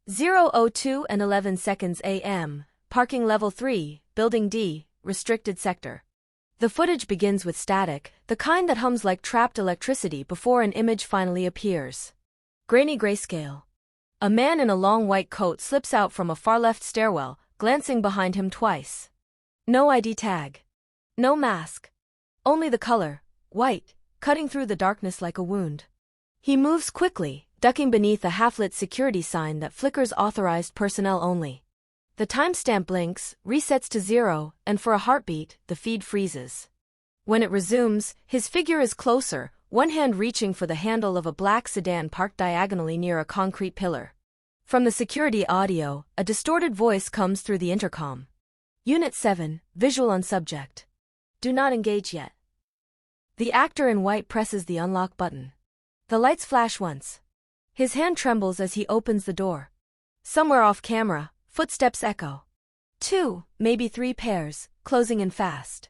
0:02 and 11 seconds a.m., parking level 3, building D, restricted sector. The footage begins with static, the kind that hums like trapped electricity before an image finally appears. Grainy grayscale. A man in a long white coat slips out from a far-left stairwell, glancing behind him twice. No ID tag. No mask. Only the color, white, cutting through the darkness like a wound. He moves quickly, ducking beneath a half-lit security sign that flickers authorized personnel only. The timestamp blinks, resets to 0, and for a heartbeat, the feed freezes. When it resumes, his figure is closer, one hand reaching for the handle of a black sedan parked diagonally near a concrete pillar. From the security audio, a distorted voice comes through the intercom. Unit 7, visual on subject. Do not engage yet. The actor in white presses the unlock button. The lights flash once. His hand trembles as he opens the door. Somewhere off camera, footsteps echo. 2, maybe 3 pairs, closing in fast.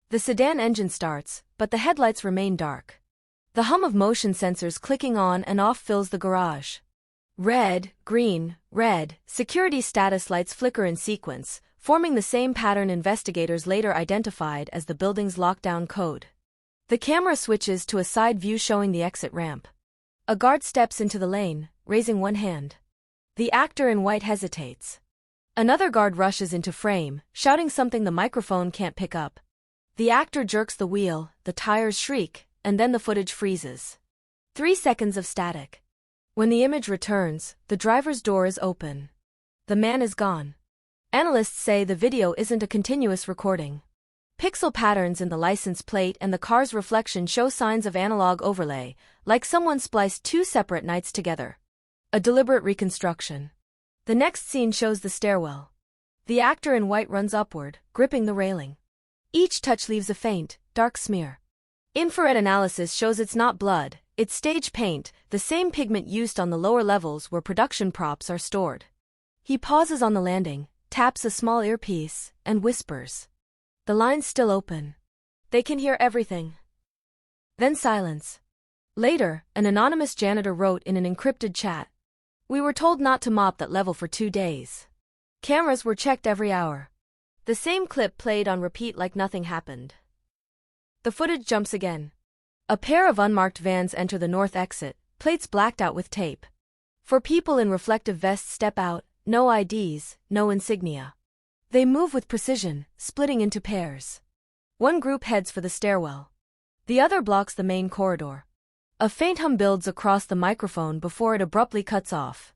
The sedan engine starts, but the headlights remain dark. The hum of motion sensors clicking on and off fills the garage. Red, green, red, security status lights flicker in sequence, forming the same pattern investigators later identified as the building's lockdown code. The camera switches to a side view showing the exit ramp. A guard steps into the lane, raising one hand. The actor in white hesitates. Another guard rushes into frame, shouting something the microphone can't pick up. The actor jerks the wheel, the tires shriek, and then the footage freezes. 3 seconds of static. When the image returns, the driver's door is open. The man is gone. Analysts say the video isn't a continuous recording. Pixel patterns in the license plate and the car's reflection show signs of analog overlay, like someone spliced 2 separate nights together. A deliberate reconstruction. The next scene shows the stairwell. The actor in white runs upward, gripping the railing. Each touch leaves a faint, dark smear. Infrared analysis shows it's not blood, it's stage paint, the same pigment used on the lower levels where production props are stored. He pauses on the landing, taps a small earpiece, and whispers. The line's still open. They can hear everything. Then silence. Later, an anonymous janitor wrote in an encrypted chat. We were told not to mop that level for 2 days. Cameras were checked every hour. The same clip played on repeat like nothing happened. The footage jumps again. A pair of unmarked vans enter the north exit, plates blacked out with tape. 4 people in reflective vests step out, no IDs, no insignia. They move with precision, splitting into pairs. One group heads for the stairwell. The other blocks the main corridor. A faint hum builds across the microphone before it abruptly cuts off.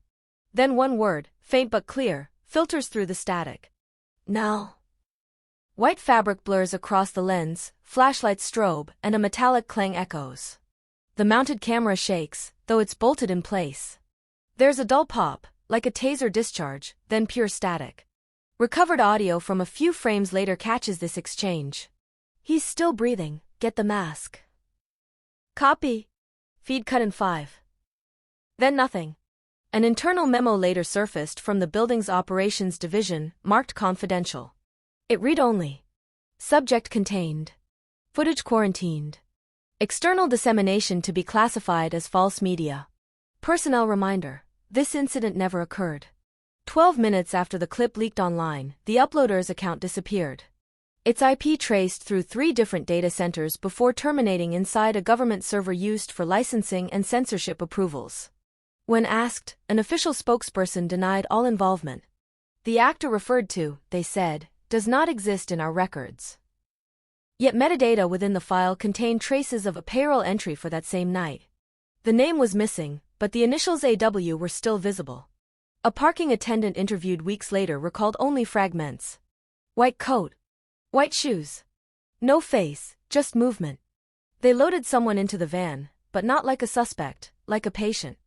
Then one word, faint but clear, filters through the static. Now. White fabric blurs across the lens, flashlights strobe, and a metallic clang echoes. The mounted camera shakes, though it's bolted in place. There's a dull pop, like a taser discharge, then pure static. Recovered audio from a few frames later catches this exchange. He's still breathing, get the mask. Copy. Feed cut in 5. Then nothing. An internal memo later surfaced from the building's operations division, marked confidential. It read only. Subject contained. Footage quarantined. External dissemination to be classified as false media. Personnel reminder. This incident never occurred. 12 minutes after the clip leaked online, the uploader's account disappeared. Its IP traced through 3 different data centers before terminating inside a government server used for licensing and censorship approvals. When asked, an official spokesperson denied all involvement. The actor referred to, they said, does not exist in our records. Yet metadata within the file contained traces of a payroll entry for that same night. The name was missing, but the initials AW were still visible. A parking attendant interviewed weeks later recalled only fragments. White coat. White shoes. No face, just movement. They loaded someone into the van, but not like a suspect, like a patient.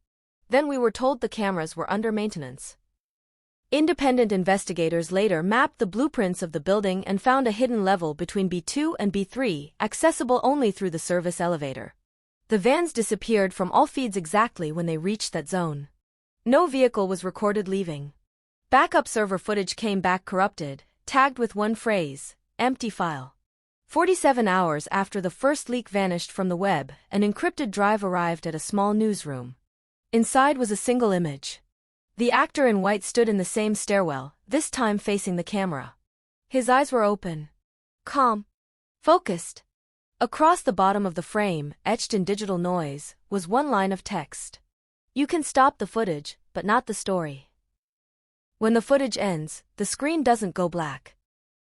Then we were told the cameras were under maintenance. Independent investigators later mapped the blueprints of the building and found a hidden level between B2 and B3, accessible only through the service elevator. The vans disappeared from all feeds exactly when they reached that zone. No vehicle was recorded leaving. Backup server footage came back corrupted, tagged with one phrase, empty file. 47 hours after the first leak vanished from the web, an encrypted drive arrived at a small newsroom. Inside was a single image. The actor in white stood in the same stairwell, this time facing the camera. His eyes were open, calm, focused. Across the bottom of the frame, etched in digital noise, was one line of text. You can stop the footage, but not the story. When the footage ends, the screen doesn't go black.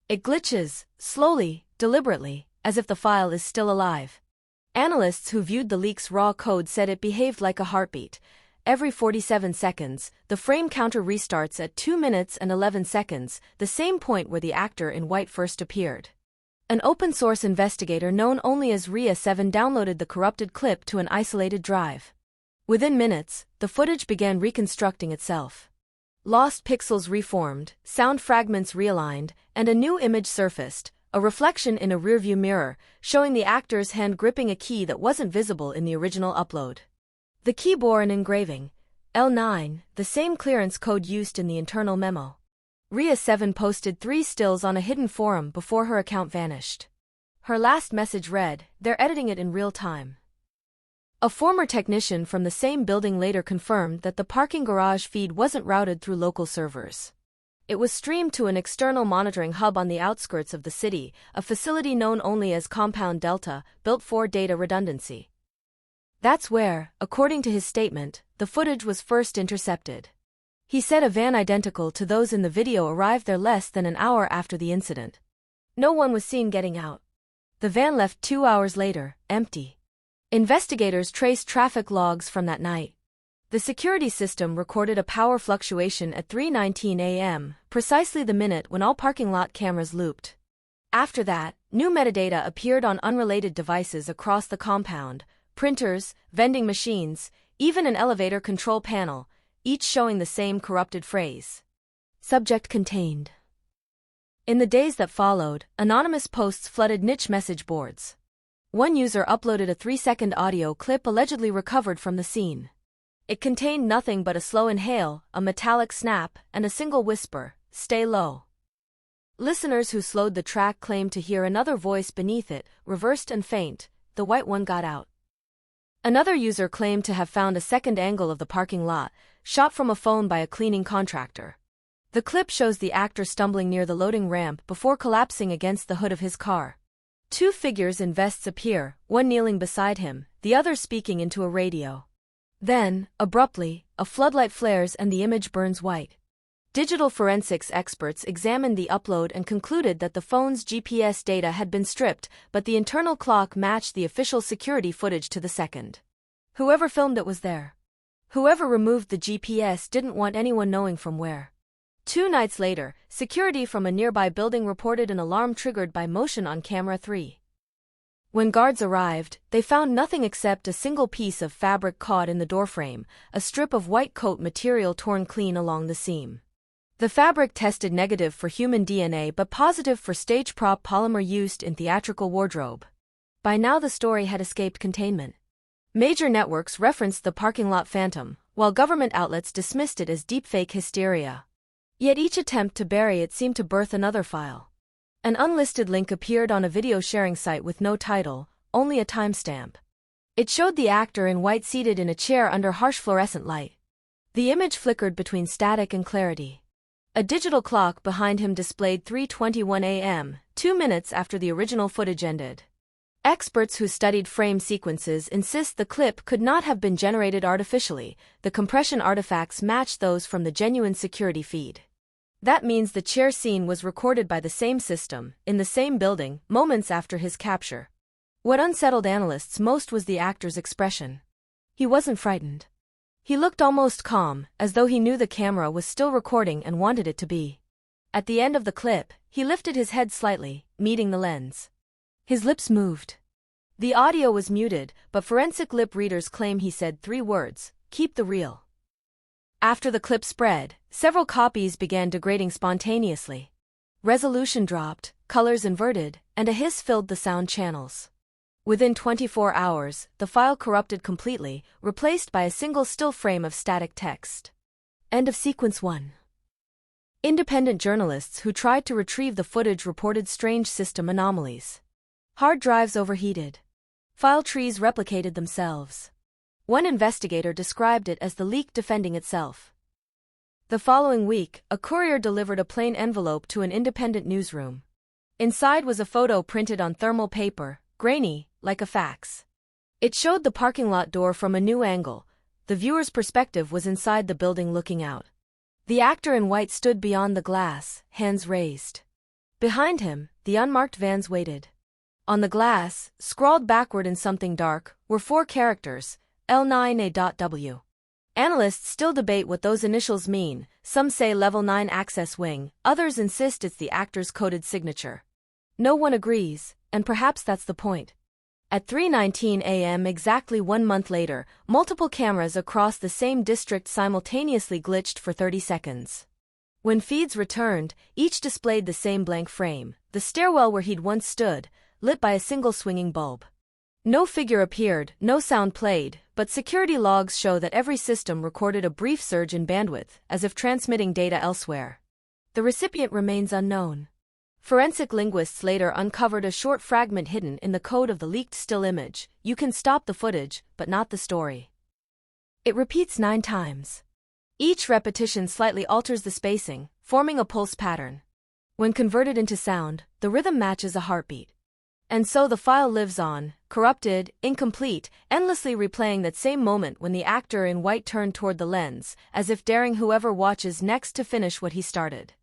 It glitches, slowly, deliberately, as if the file is still alive. Analysts who viewed the leak's raw code said it behaved like a heartbeat. Every 47 seconds, the frame counter restarts at 2 minutes and 11 seconds, the same point where the actor in white first appeared. An open-source investigator known only as RIA7 downloaded the corrupted clip to an isolated drive. Within minutes, the footage began reconstructing itself. Lost pixels reformed, sound fragments realigned, and a new image surfaced, a reflection in a rearview mirror, showing the actor's hand gripping a key that wasn't visible in the original upload. The key bore an engraving, L9, the same clearance code used in the internal memo. RIA7 posted 3 stills on a hidden forum before her account vanished. Her last message read, "They're editing it in real time." A former technician from the same building later confirmed that the parking garage feed wasn't routed through local servers. It was streamed to an external monitoring hub on the outskirts of the city, a facility known only as Compound Delta, built for data redundancy. That's where, according to his statement, the footage was first intercepted. He said a van identical to those in the video arrived there less than an hour after the incident. No one was seen getting out. The van left 2 hours later, empty. Investigators traced traffic logs from that night. The security system recorded a power fluctuation at 3:19 a.m., precisely the minute when all parking lot cameras looped. After that, new metadata appeared on unrelated devices across the compound: printers, vending machines, even an elevator control panel, each showing the same corrupted phrase. Subject contained. In the days that followed, anonymous posts flooded niche message boards. One user uploaded a 3-second audio clip allegedly recovered from the scene. It contained nothing but a slow inhale, a metallic snap, and a single whisper, "Stay low." Listeners who slowed the track claimed to hear another voice beneath it, reversed and faint, "The white one got out." Another user claimed to have found a second angle of the parking lot, shot from a phone by a cleaning contractor. The clip shows the actor stumbling near the loading ramp before collapsing against the hood of his car. 2 figures in vests appear, one kneeling beside him, the other speaking into a radio. Then, abruptly, a floodlight flares and the image burns white. Digital forensics experts examined the upload and concluded that the phone's GPS data had been stripped, but the internal clock matched the official security footage to the second. Whoever filmed it was there. Whoever removed the GPS didn't want anyone knowing from where. 2 nights later, security from a nearby building reported an alarm triggered by motion on camera 3. When guards arrived, they found nothing except a single piece of fabric caught in the doorframe, a strip of white coat material torn clean along the seam. The fabric tested negative for human DNA but positive for stage prop polymer used in theatrical wardrobe. By now the story had escaped containment. Major networks referenced the parking lot phantom, while government outlets dismissed it as deepfake hysteria. Yet each attempt to bury it seemed to birth another file. An unlisted link appeared on a video sharing site with no title, only a timestamp. It showed the actor in white seated in a chair under harsh fluorescent light. The image flickered between static and clarity. A digital clock behind him displayed 3:21 a.m., 2 minutes after the original footage ended. Experts who studied frame sequences insist the clip could not have been generated artificially. The compression artifacts matched those from the genuine security feed. That means the chair scene was recorded by the same system, in the same building, moments after his capture. What unsettled analysts most was the actor's expression. He wasn't frightened. He looked almost calm, as though he knew the camera was still recording and wanted it to be. At the end of the clip, he lifted his head slightly, meeting the lens. His lips moved. The audio was muted, but forensic lip readers claim he said 3 words, "Keep the real." After the clip spread, several copies began degrading spontaneously. Resolution dropped, colors inverted, and a hiss filled the sound channels. Within 24 hours, the file corrupted completely, replaced by a single still frame of static text. End of sequence 1. Independent journalists who tried to retrieve the footage reported strange system anomalies. Hard drives overheated. File trees replicated themselves. One investigator described it as the leak defending itself. The following week, a courier delivered a plain envelope to an independent newsroom. Inside was a photo printed on thermal paper, grainy, like a fax. It showed the parking lot door from a new angle. The viewer's perspective was inside the building looking out. The actor in white stood beyond the glass, hands raised. Behind him, the unmarked vans waited. On the glass, scrawled backward in something dark, were 4 characters, L9A.W. Analysts still debate what those initials mean. Some say Level 9 Access Wing, others insist it's the actor's coded signature. No one agrees, and perhaps that's the point. At 3:19 a.m. exactly 1 month later, multiple cameras across the same district simultaneously glitched for 30 seconds. When feeds returned, each displayed the same blank frame, the stairwell where he'd once stood, lit by a single swinging bulb. No figure appeared, no sound played, but security logs show that every system recorded a brief surge in bandwidth, as if transmitting data elsewhere. The recipient remains unknown. Forensic linguists later uncovered a short fragment hidden in the code of the leaked still image. You can stop the footage, but not the story. It repeats 9 times. Each repetition slightly alters the spacing, forming a pulse pattern. When converted into sound, the rhythm matches a heartbeat. And so the file lives on, corrupted, incomplete, endlessly replaying that same moment when the actor in white turned toward the lens, as if daring whoever watches next to finish what he started.